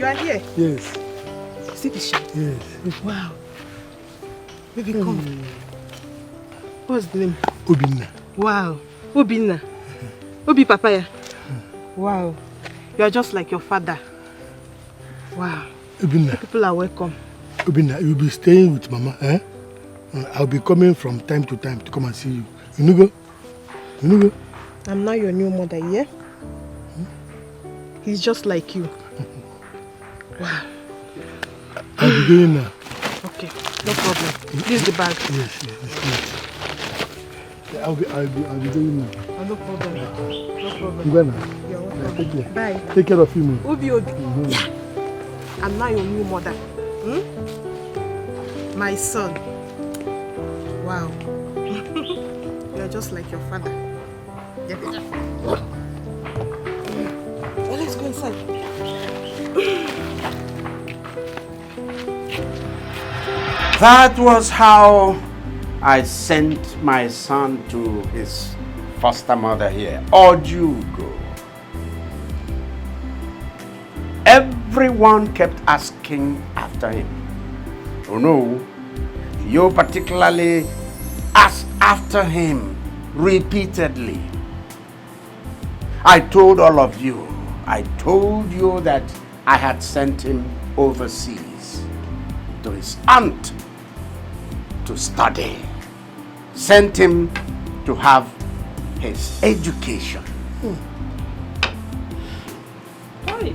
You are here? Yes. See the shape? Yes. Wow. Baby, come. What's the name? Obinna. Wow. Obinna. Obi Papaya. Wow. You are just like your father. Wow. Obinna. People are welcome. Obinna, you'll be staying with Mama, eh? I'll be coming from time to time to come and see you. You know go? You know go? I'm not your new mother, yeah? He's just like you. Wow. I'll be going now. Okay, no problem. This is the bag. Yes. I'll be going now. Oh, no problem. No problem. You go now. You're welcome. Take care. Bye. Take care of you, man. Obi. Yeah. I'm not your new mother. My son. Wow. You're just like your father. Well, let's go inside. That was how I sent my son to his foster mother here. Or you go. Everyone kept asking after him. Oh no, you particularly asked after him repeatedly. I told all of you, I told you that I had sent him overseas to his aunt to study. Sent him to have his education. Hi.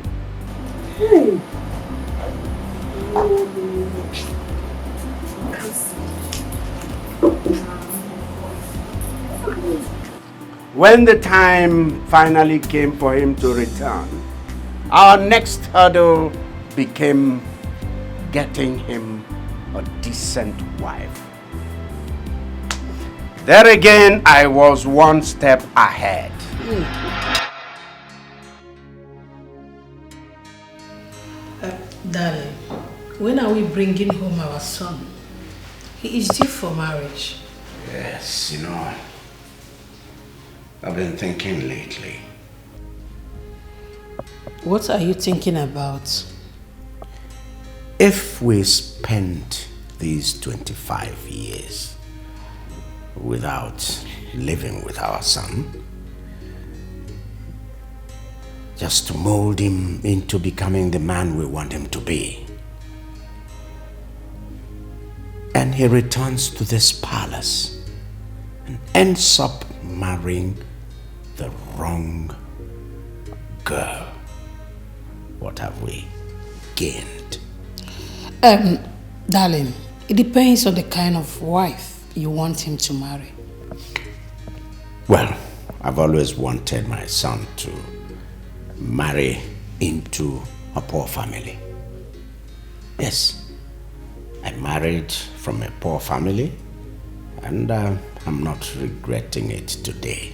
When the time finally came for him to return, our next hurdle became getting him a decent wife. There again, I was one step ahead. Darling, when are we bringing home our son? He is due for marriage. Yes, you know, I've been thinking lately. What are you thinking about? If we spend these 25 years without living with our son, just to mold him into becoming the man we want him to be, and he returns to this palace and ends up marrying the wrong girl, what have we gained? Darling, it depends on the kind of wife you want him to marry. Well, I've always wanted my son to marry into a poor family. Yes, I married from a poor family, and I'm not regretting it today.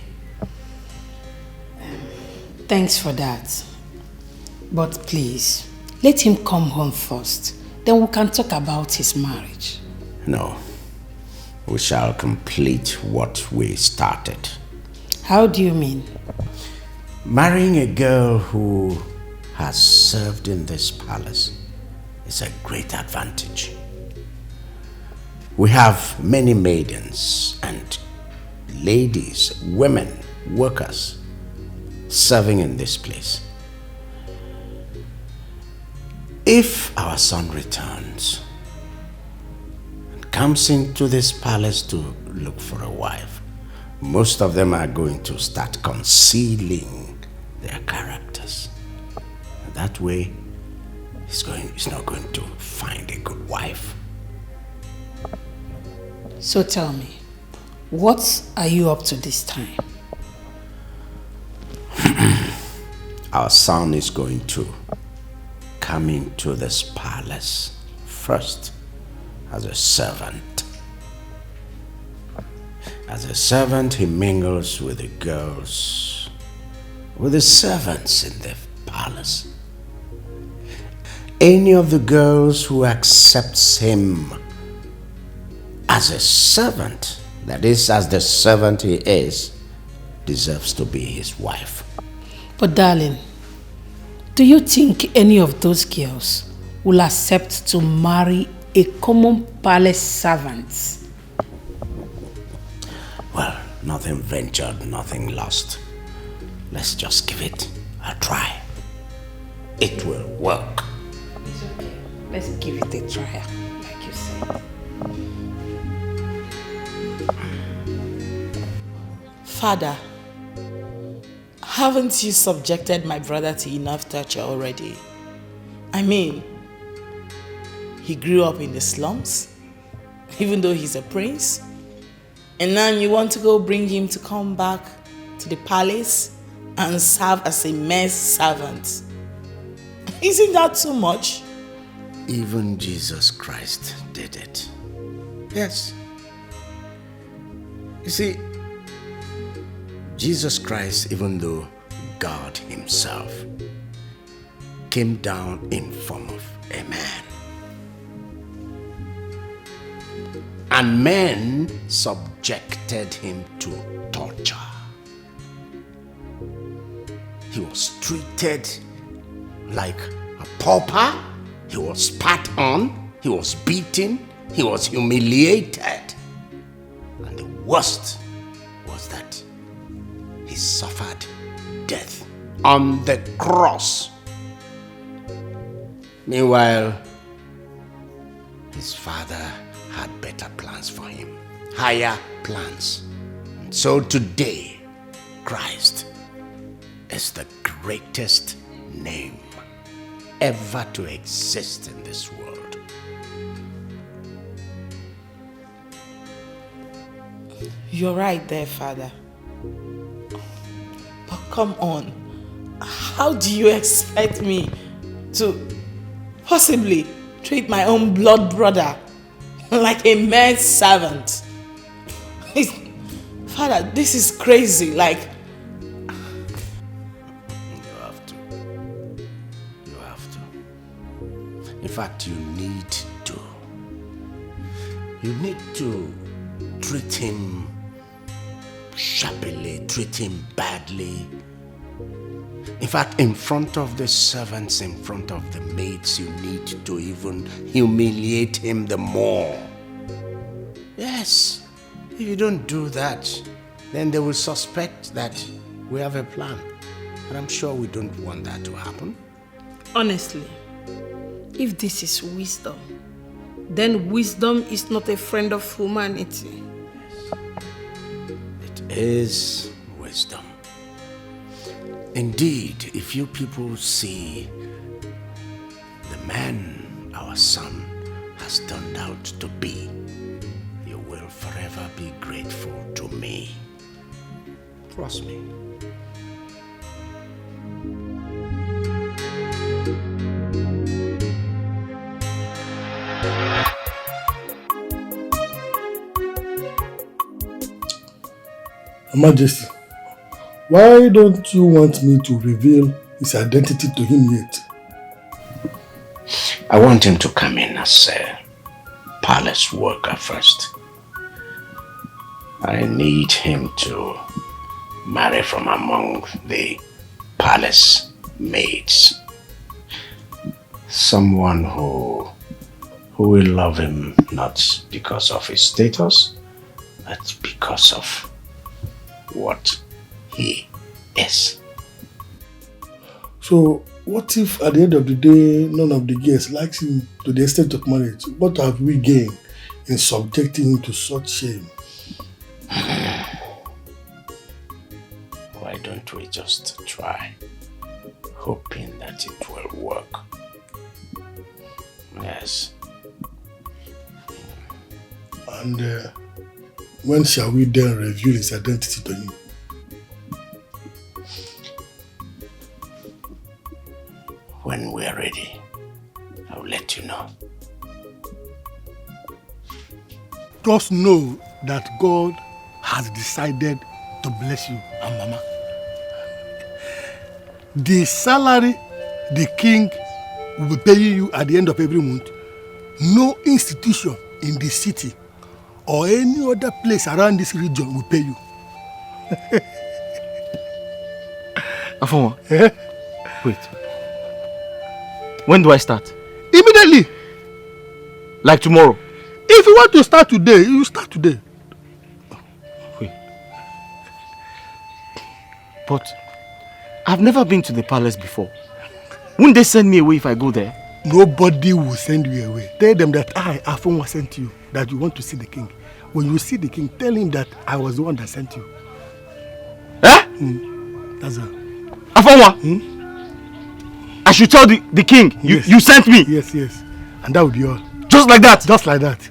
Thanks for that. But please, let him come home first. Then we can talk about his marriage. No, we shall complete what we started. How do you mean? Marrying a girl who has served in this palace is a great advantage. We have many maidens and ladies, women, workers serving in this place. If our son returns and comes into this palace to look for a wife, most of them are going to start concealing their characters. And that way, he's not going to find a good wife. So tell me, what are you up to this time? Our son is going to come into this palace first as a servant. As a servant, he mingles with the girls, with the servants in the palace. Any of the girls who accepts him as a servant, that is, as the servant he is, deserves to be his wife. But darling, Do you think any of those girls will accept to marry a common palace servant? Well, nothing ventured, nothing lost. Let's just give it a try. It will work. It's okay. Let's give it a try, like you said. Father, haven't you subjected my brother to enough torture already? I mean, he grew up in the slums, even though he's a prince. And now you want to go bring him to come back to the palace and serve as a mere servant. Isn't that too much? Even Jesus Christ did it. Yes. You see, Jesus Christ, even though God himself, came down in form of a man. And men subjected him to torture. He was treated like a pauper. He was spat on. He was beaten. He was humiliated. And the worst was that he suffered death on the cross. Meanwhile, his father had better plans for him, higher plans. And so today, Christ is the greatest name ever to exist in this world. You're right there, Father. But come on, how do you expect me to possibly treat my own blood brother like a mere servant? Father, this is crazy. Like, You have to. You have to. In fact, you need to. You need to treat him sharply, treat him badly. In fact, in front of the servants, in front of the maids, you need to even humiliate him the more. Yes. If you don't do that, then they will suspect that we have a plan. And I'm sure we don't want that to happen. Honestly, if this is wisdom, then wisdom is not a friend of humanity. It is wisdom. Indeed, if you people see the man our son has turned out to be, you will forever be grateful to me. Trust me. Your Majesty, why don't you want me to reveal his identity to him yet? I want him to come in as a palace worker first. I need him to marry from among the palace maids. Someone who will love him not because of his status, but because of what he is. So, what if at the end of the day, none of the girls likes him to the extent of marriage? What have we gained in subjecting him to such shame? Why don't we just try, hoping that it will work? Yes. And when shall we then reveal his identity to him? When we are ready, I'll let you know. Just know that God has decided to bless you and Mama. The salary the king will be paying you at the end of every month, no institution in the city or any other place around this region will pay you. Afoma, wait. When do I start? Immediately. Like tomorrow? If you want to start today, you start today. Wait. But I've never been to the palace before. Won't they send me away if I go there? Nobody will send you away. Tell them that I, Afonwa, sent you, that you want to see the king. When you see the king, tell him that I was the one that sent you. Eh? That's all. Afonwa? I should tell the king Yes. you sent me? Yes. And that would be all. Just like that? Just like that.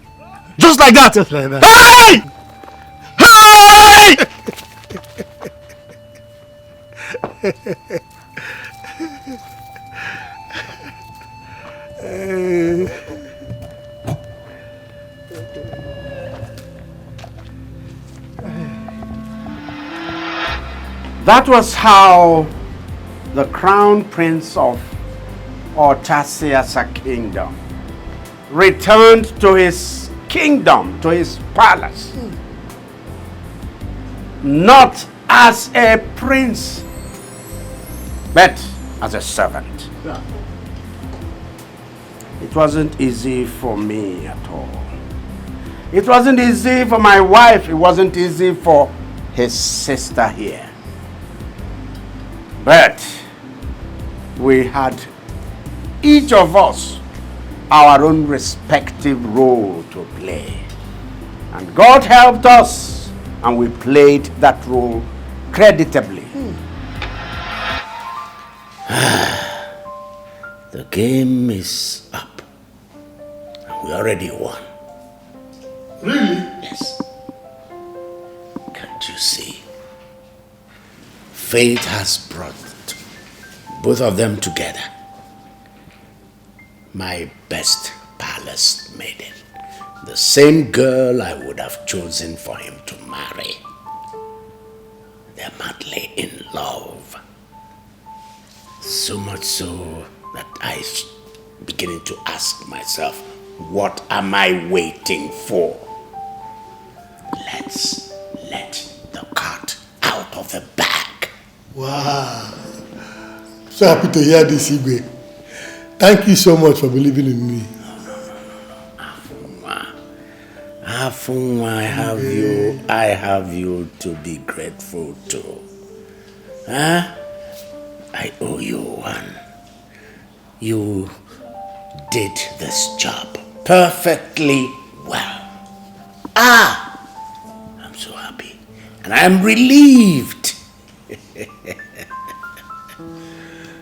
Just like that? Just like that. Hey! Hey! That was how the crown prince of Otasiasa kingdom returned to his kingdom, to his palace. Not as a prince, but as a servant. Yeah. It wasn't easy for me at all. It wasn't easy for my wife. It wasn't easy for his sister here. But we had, each of us, our own respective role to play. And God helped us, and we played that role creditably. The game is up. And we already won. Really? Yes. Can't you see? Fate has brought both of them together. My best palace maiden. The same girl I would have chosen for him to marry. They're madly in love. So much so that I'm beginning to ask myself, what am I waiting for? Let's let the cat out of the bag. Wow. So happy to hear this, Igwe. Thank you so much for believing in me. Afunwa, I have you to be grateful to. Huh? I owe you one. You did this job perfectly well. I'm so happy. And I'm relieved.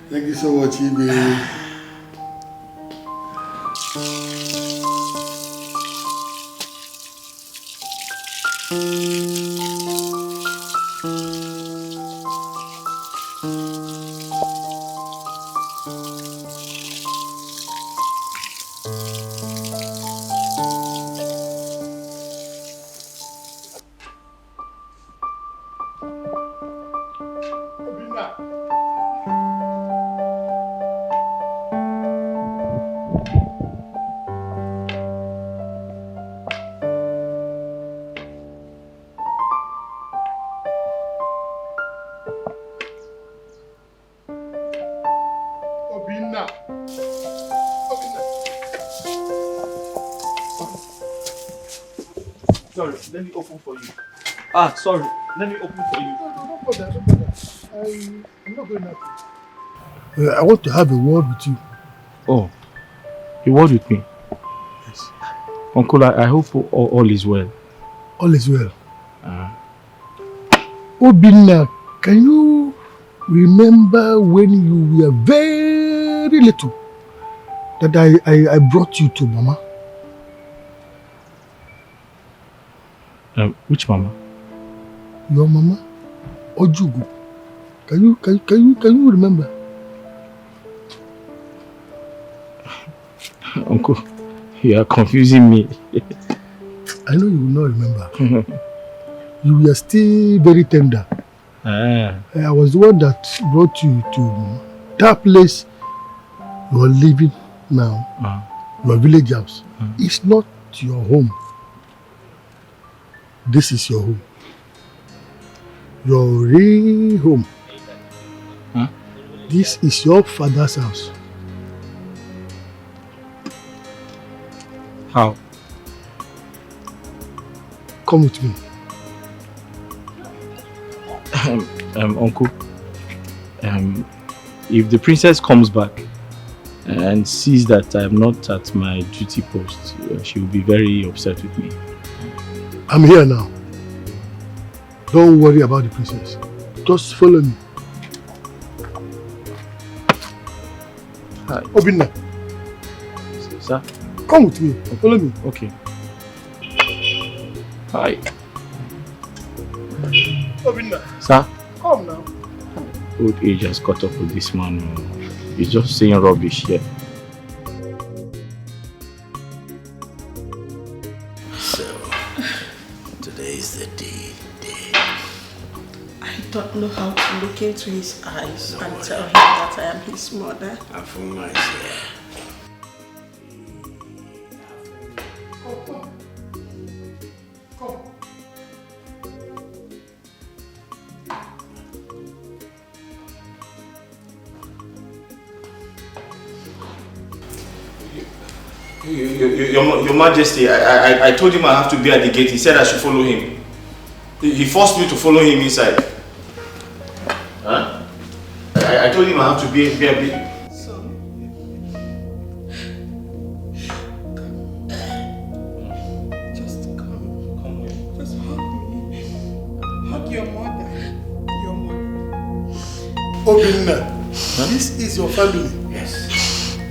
Thank you so much, Igwe. Sorry, let me open for you. Sorry, let me open for you. No bother. I'm not going out. I want to have a word with you. Oh, a word with me? Yes. Uncle, I hope all is well. All is well. Obinna, can you remember when you were very little that I brought you to Mama? Which Mama? Your Mama, Ojugu. Can you remember? Uncle, you are confusing me. I know you will not remember. You were still very tender. I was the one that brought you to that place you are living now. Your village house. It's not your home. This is your home. Your real home. This is your father's house. How? Come with me. Uncle, if the princess comes back and sees that I am not at my duty post, she will be very upset with me. I'm here now. Don't worry about the princess. Just follow me. Hi. Obinna. Sir? Come with me. Follow me. Okay. Hi. Obinna. Sir? Come now. Old age has caught up with this man. He's just saying rubbish here. So, today is the day. I don't know how to look into his eyes and tell him that I am his mother. Afuma is here. Your Majesty, I told him I have to be at the gate. He said I should follow him. He forced me to follow him inside. Huh? I told him I have to be a bit. Just come. Just hug me. Hug your mother. Your mother. Obinna, this is your family. Yes.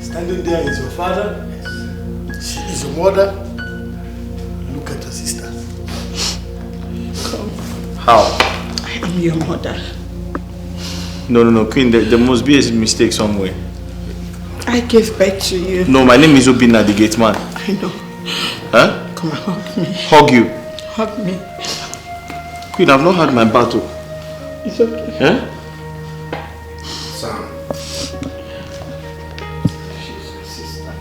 Standing there is your father. She is your mother. Look at your sister. Come. How? I am your mother. No, Queen, there must be a mistake somewhere. I gave birth to you. No, my name is Obinna, the gate man. I know. Huh? Come and hug me. Hug you. Hug me. Queen, I've not had my battle. It's okay. Huh? Son. She's your sister.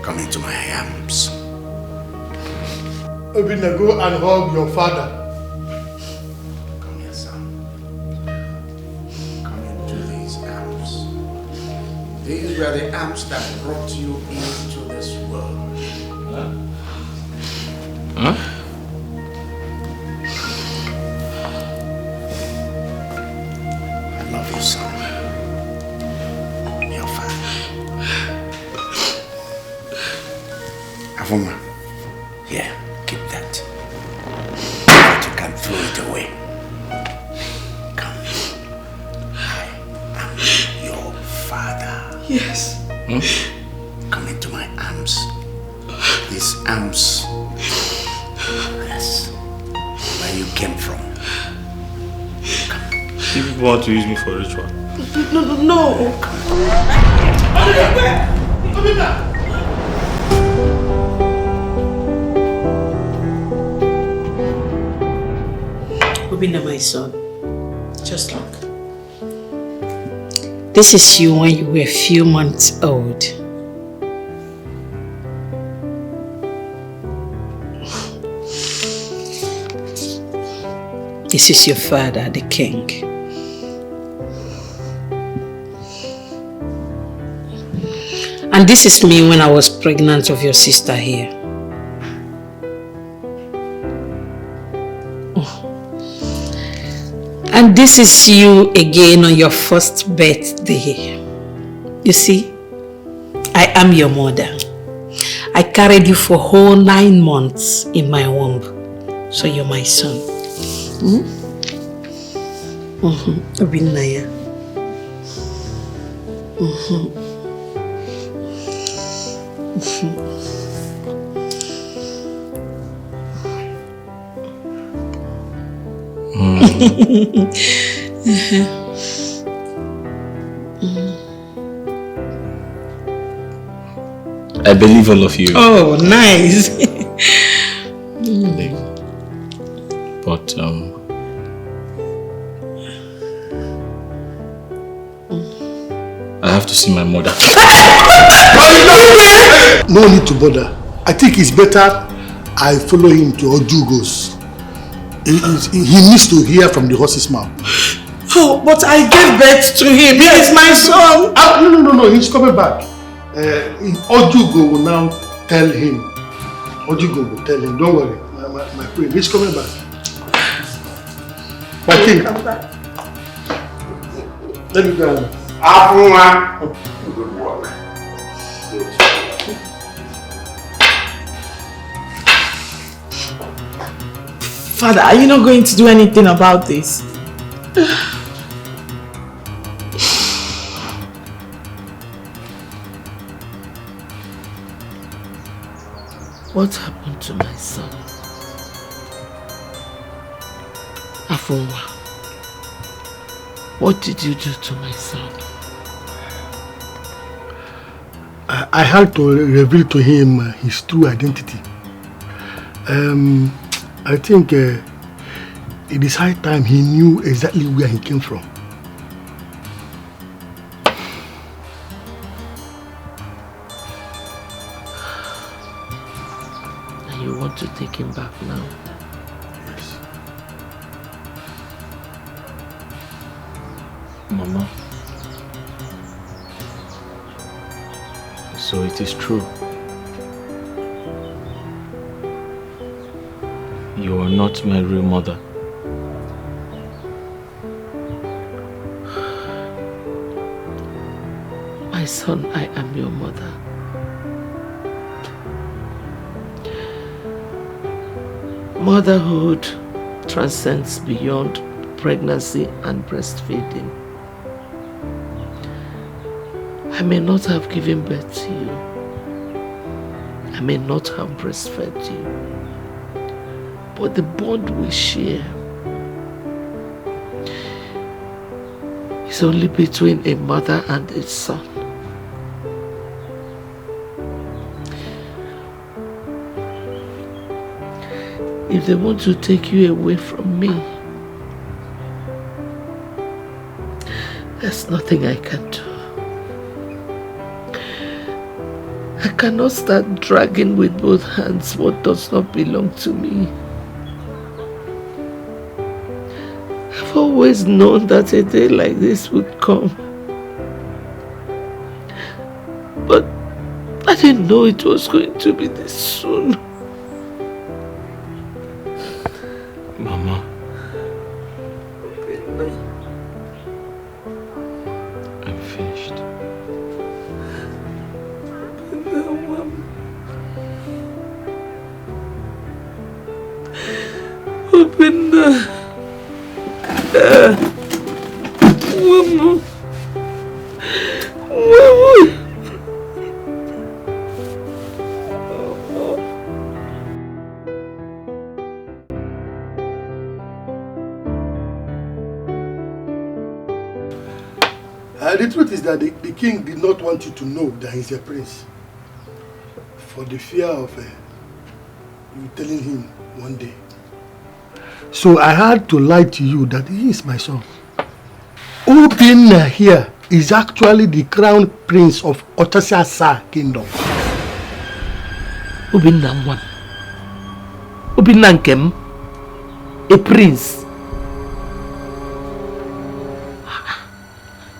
Come into my arms. Obinna, go and hug your father. Come here, son. Come into these arms. These were the arms that brought you into this world. Huh? I love you, son. Your father. Afuma, here, keep that. But you can throw it away. Come. I am your father. Yes. Come into my arms. These arms. Yes. Where you came from. You people want to use me for ritual. No. Obinna, my son, just look. This is you when you were a few months old. This is your father, the king. And this is me when I was pregnant of your sister here. And this is you again on your first birthday. You see, I am your mother. I carried you for whole 9 months in my womb. So you're my son. Obinna. I believe all of you. Oh, nice. But I have to see my mother. No need to bother. I think it's better I follow him to Ojugos. He needs to hear from the horse's mouth. Oh, but I gave birth to him. He is my son. No. He's coming back. Ojugo will now tell him. Ojugo will tell him, don't worry, my friend, he's coming back. My king. Let me go. Good work. Father, are you not going to do anything about this? What happened to my son? Afunwa, what did you do to my son? I had to reveal to him his true identity. I think it is high time he knew exactly where he came from. And you want to take him back now? Yes. Mama. So it is true. You are not my real mother. My son, I am your mother. Motherhood transcends beyond pregnancy and breastfeeding. I may not have given birth to you. I may not have breastfed you. But the bond we share is only between a mother and a son. If they want to take you away from me, there's nothing I can do. I cannot start dragging with both hands what does not belong to me. I've always known that a day like this would come. But I didn't know it was going to be this soon. Mama. I'm finished. Open the... Mama. The truth is that the king did not want you to know that he's a prince, for the fear of you telling him one day. So I had to lie to you that he is my son. Obinna here is actually the crown prince of Otasasa kingdom. Obinna one. Obinna Nkem, a prince.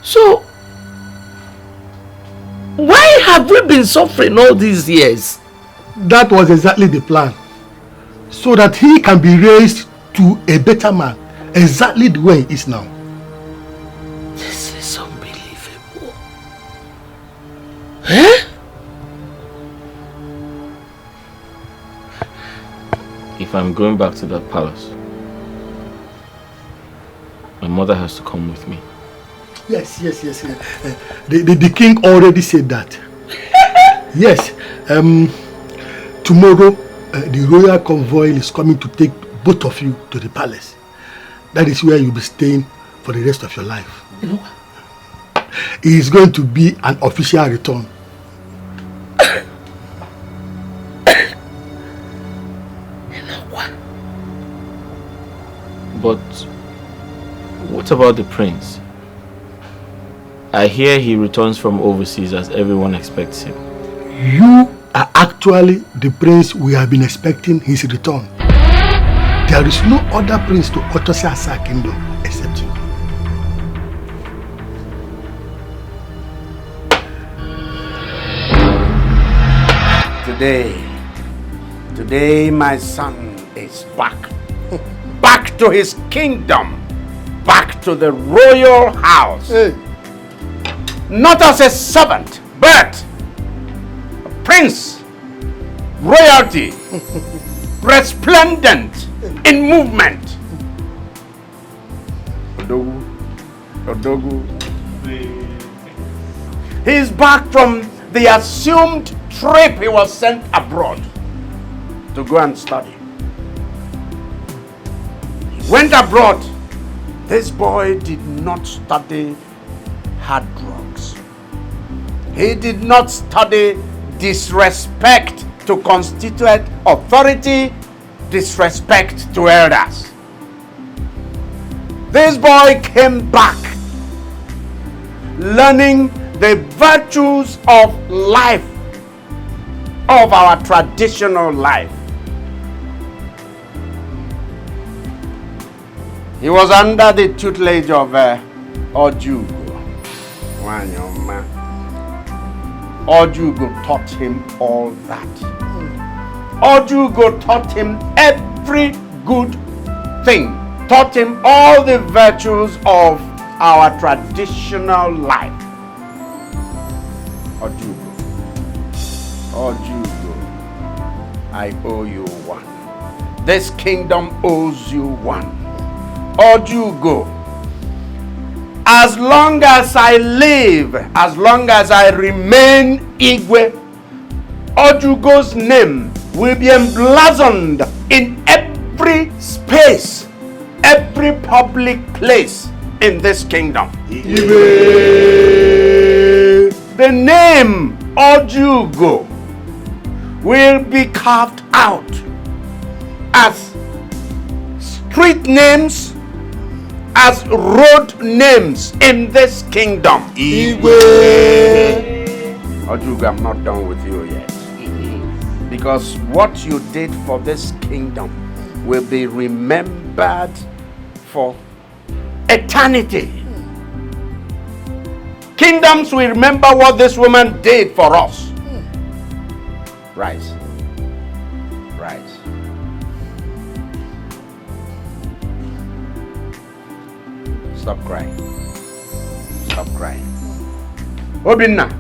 So, why have we been suffering all these years? That was exactly the plan. So that he can be raised to a better man, exactly the way he is now. This is unbelievable. Eh? If I'm going back to that palace, my mother has to come with me. Yes. The king already said that. Yes. Tomorrow, the royal convoy is coming to take both of you to the palace. That is where you'll be staying for the rest of your life. You know what? It is going to be an official return. You know what? But what about the prince? I hear he returns from overseas as everyone expects him. You are actually the prince we have been expecting his return. There is no other prince to Otasasa kingdom except you. Today my son is back. Back to his kingdom. Back to the royal house. Hey. Not as a servant, but a prince. Royalty. Resplendent in movement. Odogu. He's back from the assumed trip he was sent abroad to go and study. He went abroad. This boy did not study hard drugs. He did not study disrespect to constituent authority, disrespect to elders. This boy came back learning the virtues of life, of our traditional life. He was under the tutelage of Ojugo. Wanyoma. Ojugo taught him all that. Ojugo taught him every good thing. Taught him all the virtues of our traditional life. Ojugo. Ojugo. I owe you one. This kingdom owes you one. Ojugo. As long as I live, as long as I remain Igwe, Ojugo's name will be emblazoned in every space, every public place in this kingdom. Igwe. The name Ojugo will be carved out as street names, as road names in this kingdom. Igwe. Ojugo, I'm not done with you yet. Because what you did for this kingdom will be remembered for eternity. Kingdoms will remember what this woman did for us. Rise. Rise. Stop crying. Stop crying. Obinna.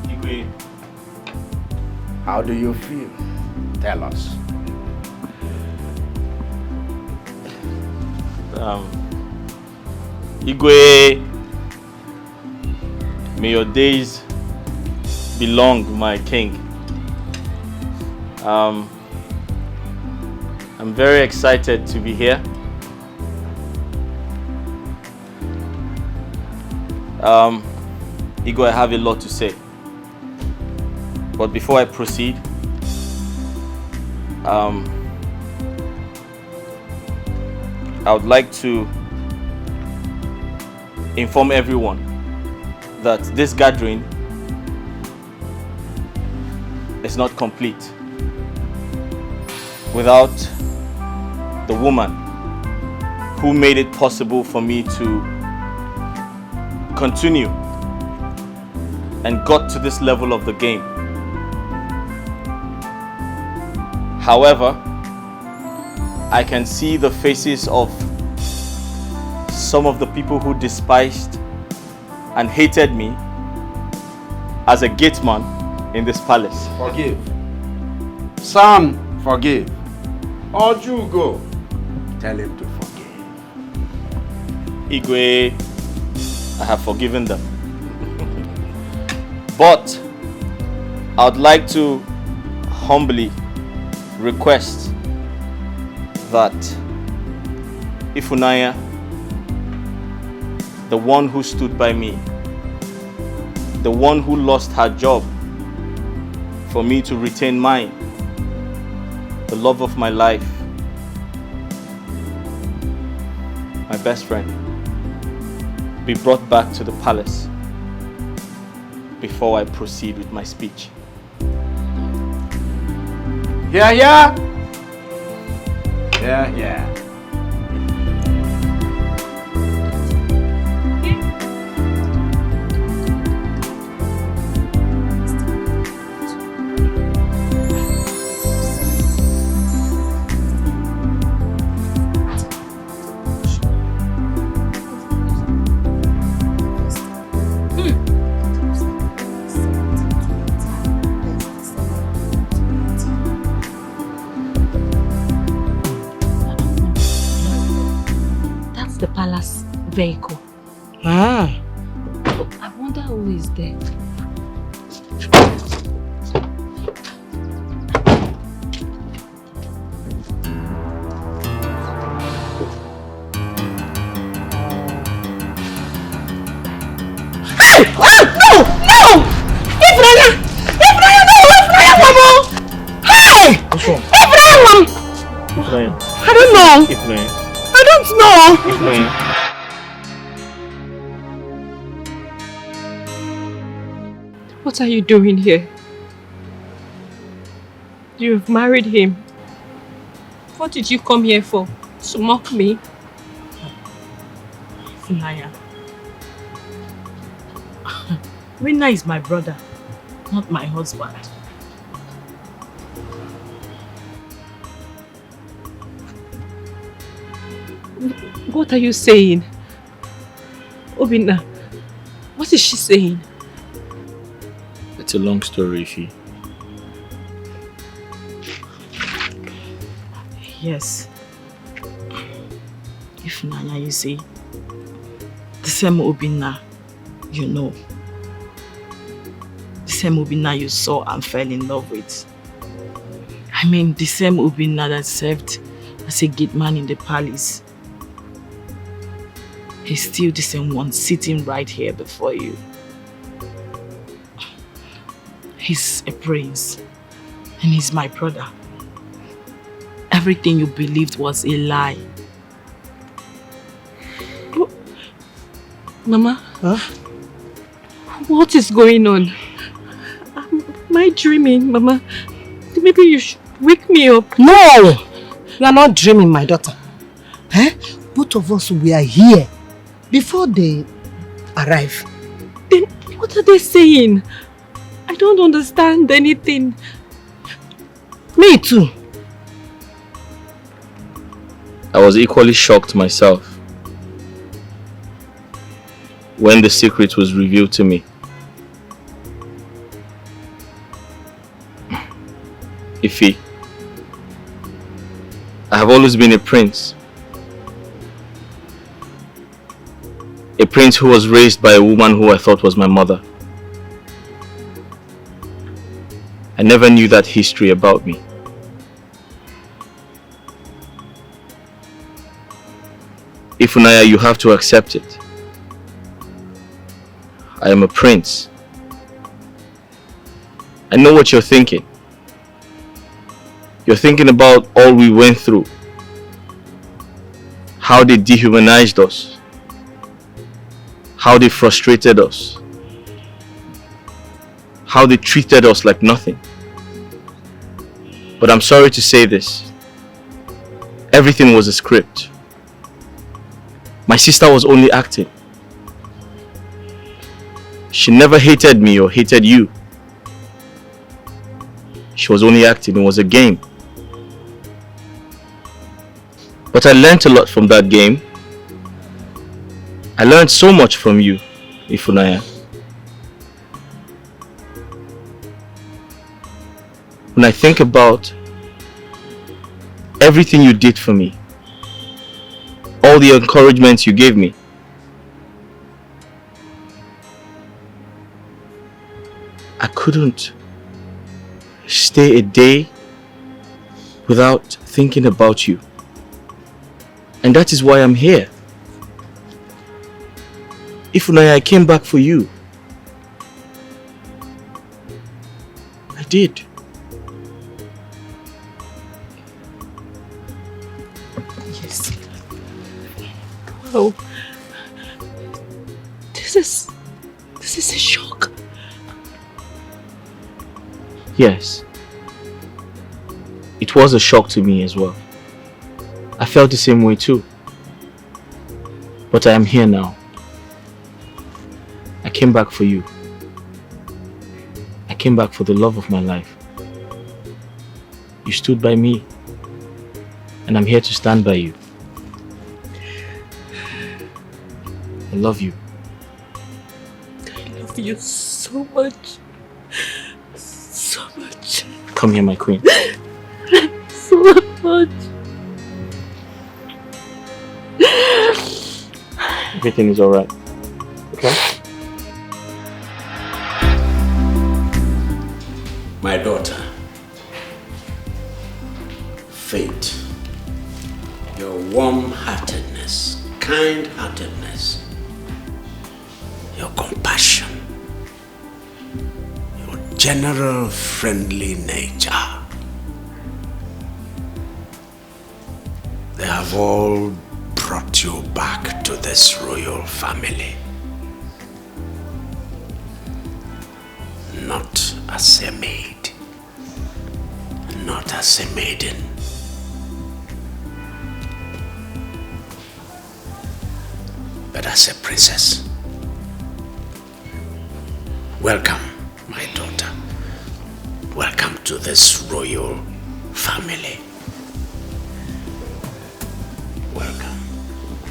Igwe. How do you feel? Tell us. Igwe, may your days be long, my king. I'm very excited to be here. Igwe, I have a lot to say. But before I proceed, I would like to inform everyone that this gathering is not complete without the woman who made it possible for me to continue and got to this level of the game. However, I can see the faces of some of the people who despised and hated me as a gate man in this palace. Forgive. Son, forgive. Ojugo, tell him to forgive. Igwe, I have forgiven them. But I would like to humbly request that Ifunanya, the one who stood by me, the one who lost her job for me to retain mine, the love of my life, my best friend, be brought back to the palace before I proceed with my speech. Yeah, yeah. Yeah, yeah. vehicle. Ah. I wonder who is there. Hey! Oh, no! No! Ifraya! Ifraya, no! Ifraya, Mama! Hey! What's wrong? Ifraya, Mom! Ifraya. I don't know. Ifraya. I don't know. Ifraya. What are you doing here? You've married him. What did you come here for? To mock me? Funaya. Rina is my brother, not my husband. What are you saying? Obinna, what is she saying? It's a long story, Ifi. Yes. If Nanya, you see, the same Obinna you know, the same Obinna you saw and fell in love with. I mean, the same Obinna that served as a gate man in the palace. He's still the same one sitting right here before you. He's a prince and he's my brother. Everything you believed was a lie. Mama? Huh? What is going on? Am I dreaming, Mama? Maybe you should wake me up. No! You are not dreaming, my daughter. Eh? Both of us were here before they arrive. Then what are they saying? I don't understand anything. Me too. I was equally shocked myself when the secret was revealed to me. Ifi, I have always been a prince. A prince who was raised by a woman who I thought was my mother. I never knew that history about me. Ifunaya, you have to accept it. I am a prince. I know what you're thinking. You're thinking about all we went through. How they dehumanized us. How they frustrated us. How they treated us like nothing. But I'm sorry to say this. Everything was a script. My sister was only acting. She never hated me or hated you. She was only acting. It was a game. But I learned a lot from that game. I learned so much from you, Ifunaya. When I think about everything you did for me, all the encouragements you gave me, I couldn't stay a day without thinking about you. And that is why I'm here. Ifunaya, I came back for you. I did. Yes. Wow. This is a shock. Yes. It was a shock to me as well. I felt the same way too. But I am here now. I came back for you. I came back for the love of my life. You stood by me. And I'm here to stand by you. I love you. I love you so much. So much. Come here, my queen. So much. everything is alright. Okay? My daughter, Faith, your warm-heartedness, kind-heartedness, your compassion, your general friendly nature, they have all brought you back to this royal family. Not as a maid, not as a maiden, but as a princess. Welcome, my daughter. Welcome to this royal family. Welcome.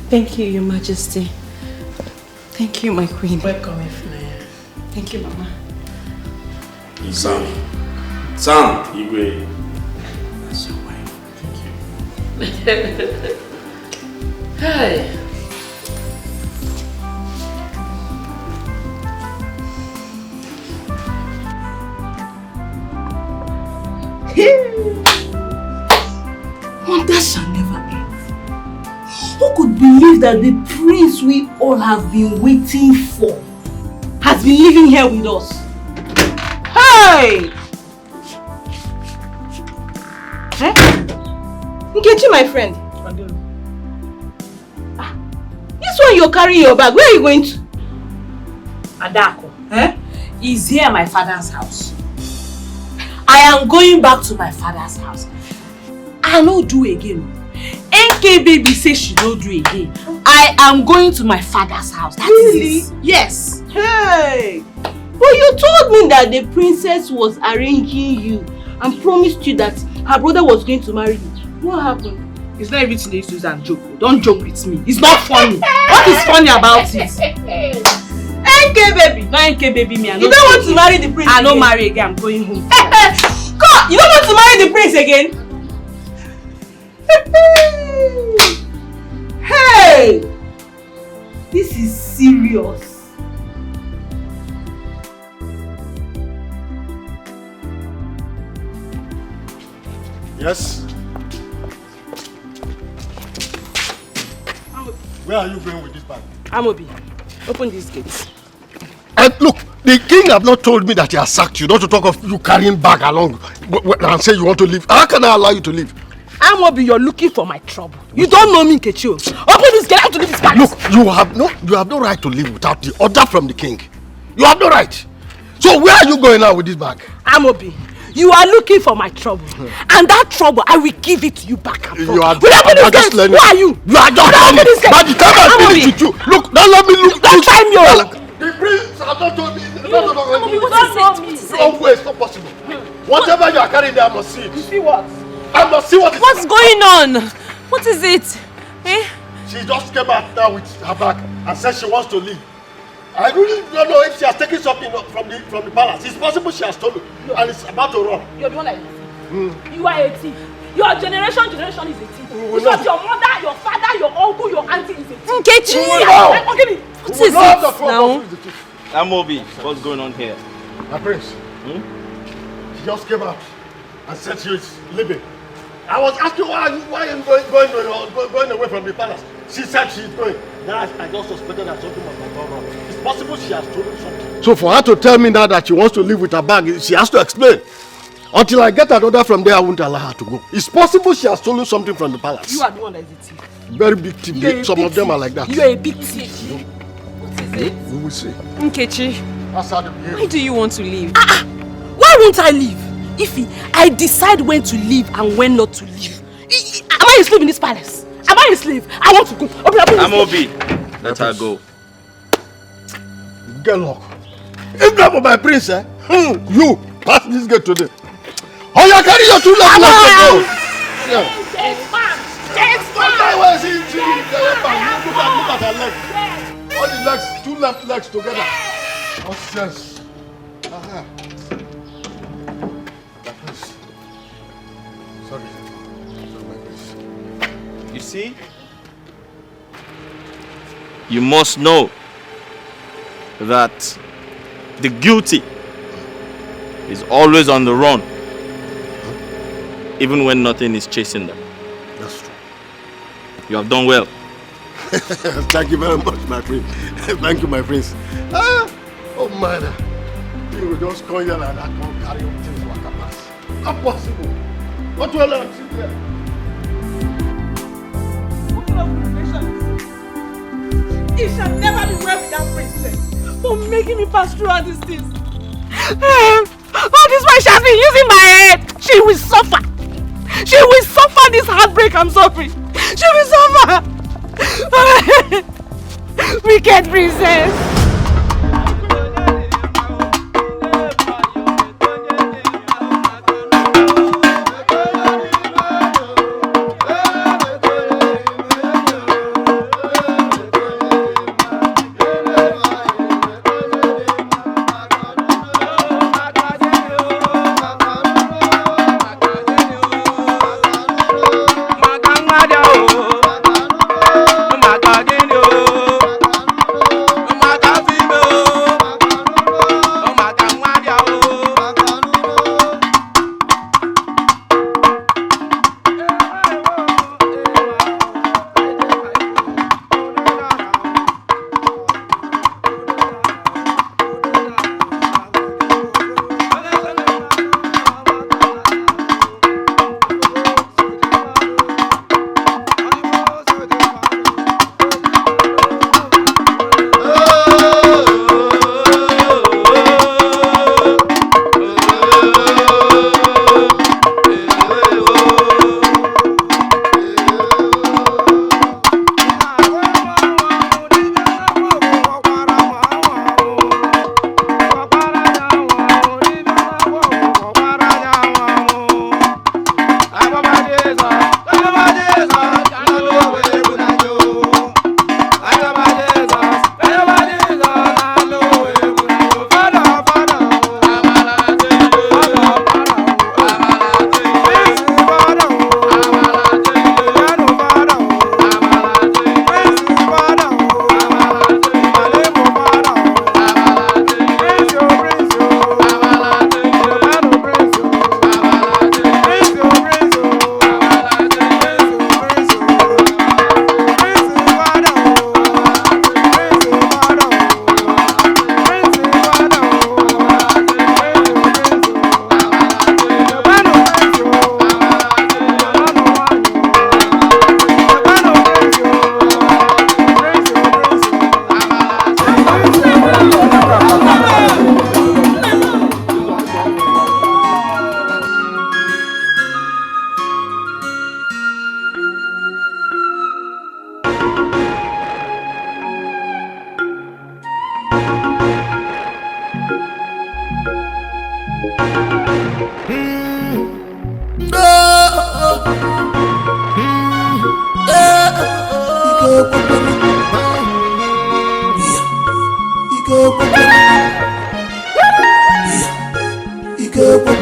Thank you, Your Majesty. Thank you, my queen. Welcome, Ifnaya. Thank you, Mama. Son, Igwe. That's your wife. Thank you. Hi. Wonder shall never end. Who could believe that the prince we all have been waiting for has been living here with us? Hey! Eh? Nkechi, my friend. This one you're carrying your bag, where are you going to? Adako, is here my father's house. I am going back to my father's house. I no do again. NK baby says she don't do again. I am going to my father's house. That Really? is it. Yes. Hey! But you told me that the princess was arranging you and promised you that her brother was going to marry you. What happened? It's not everything they used to use and joke. Don't joke with me. It's not funny. What is funny about it? NK baby! No NK baby me. You don't want to marry the prince I again? don't marry again. I'm going home. God! You don't want to marry the prince again? Hey! This is serious. Yes? Where are you going with this bag? Amobi, open these gates. And look, the king have not told me that he has sacked you, not to talk of you carrying bag along and say you want to leave. How can I allow you to leave? Amobi, you're looking for my trouble. You don't know me, Nkechi. Open this gate, I have to leave this palace. Look, you have no right to leave without the order from the king. You have no right. So where are you going now with this bag? Amobi, you are looking for my trouble. And that trouble, I will give it to you back and forth. You are just learning. Who are you? You are just learning. By the time I finish with you, look, don't let me look. Don't try me. The prince has not told me. What No way, it's not possible. Whatever you are carrying there, I must see it. You see what? I must see what it is. What's going on? What is it? Eh? She just came out now with her bag and said she wants to leave. I really don't know if she has taken something from the palace. It's possible she has stolen and it's about to run. You're the one that is a thief. You are a thief. Your generation is a thief. Because your mother, your father, your uncle, your auntie is a thief. Nkechi! What is it now? Amobi, what's going on here? My prince, she just came out and said she is leaving. I was asking why are you going away from the palace? She said she's going. Then I just suspected that something must have gone wrong. It's possible she has stolen something. So for her to tell me now that she wants to leave with her bag, she has to explain. Until I get an order from there, I won't allow her to go. It's possible she has stolen something from the palace. You are the one that is a thief. Very big thief. Some of them are like that. You are a big thief. What is it? We will see. Nkechi, That's how they behave. why do you want to leave? Why won't I leave? If I decide when to leave and when not to leave. Am I a slave in this palace? Am I a slave? I want to go. Open Amobi, let her go. Get lock. If not for my prince, you pass this gate today. Oh, you carry your 2 legs to go. Look at her legs. All the legs, 2 left legs together. Nonsense. My prince. Sorry, my prince. You see? You must know that the guilty is always on the run, even when nothing is chasing them. That's true. You have done well. Thank you very much, my friend. Thank you, my friends. Oh man, you will just come here and I can't carry on things like a pass. Not possible. What will I see there? What kind of relation is this? It shall never be well with that princess for making me pass through all these things. All this while she has been using my head. She will suffer. She will suffer this heartbreak I'm suffering. She will suffer. Wicked princess.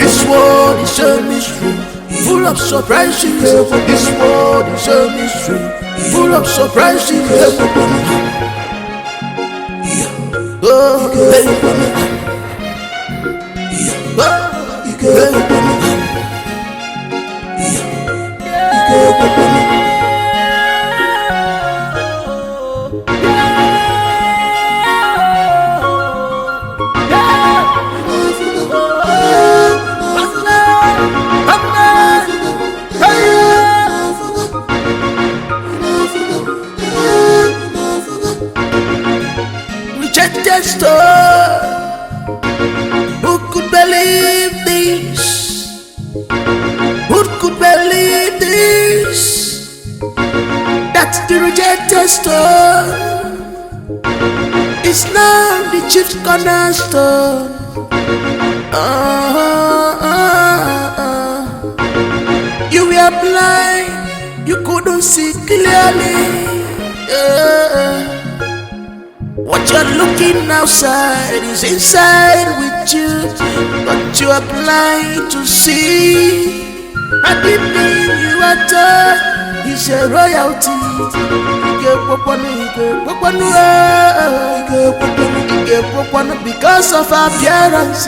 This world is a mystery, full of surprises. This world is a mystery, full of surprises. Oh, rejected star. Who could believe this? Who could believe this? That's the rejected star. It's now the chief cornerstone. You were blind, you couldn't see clearly. What you're looking outside is inside with you, but you are blind to see. Everything you are taught is a royalty. because of appearance.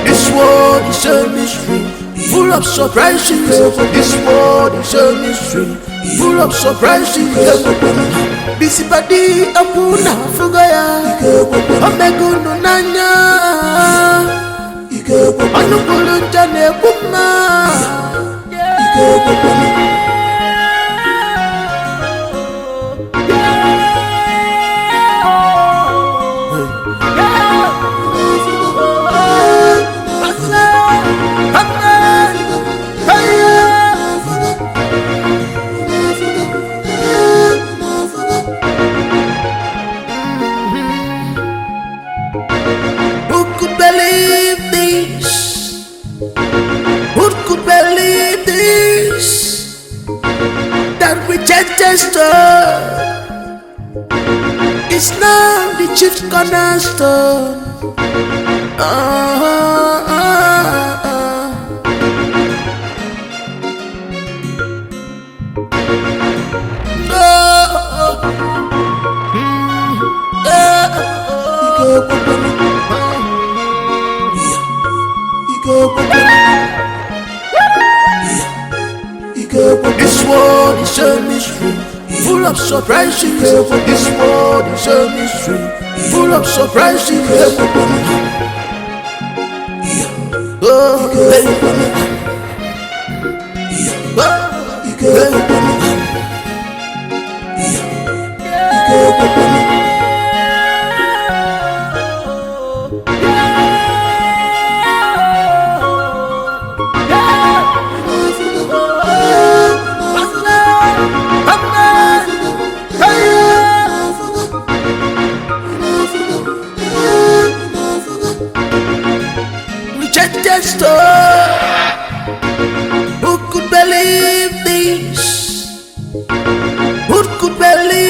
This world is a mystery, full of surprises. This world is a mystery, full of surprises. Busy body apuna fugaya, omegunu nanya, anukulu jane kuma. It's now the chief cornerstone. This world is a mystery, full of surprises. This world is a mystery, full of surprises. Who could believe this? Who could believe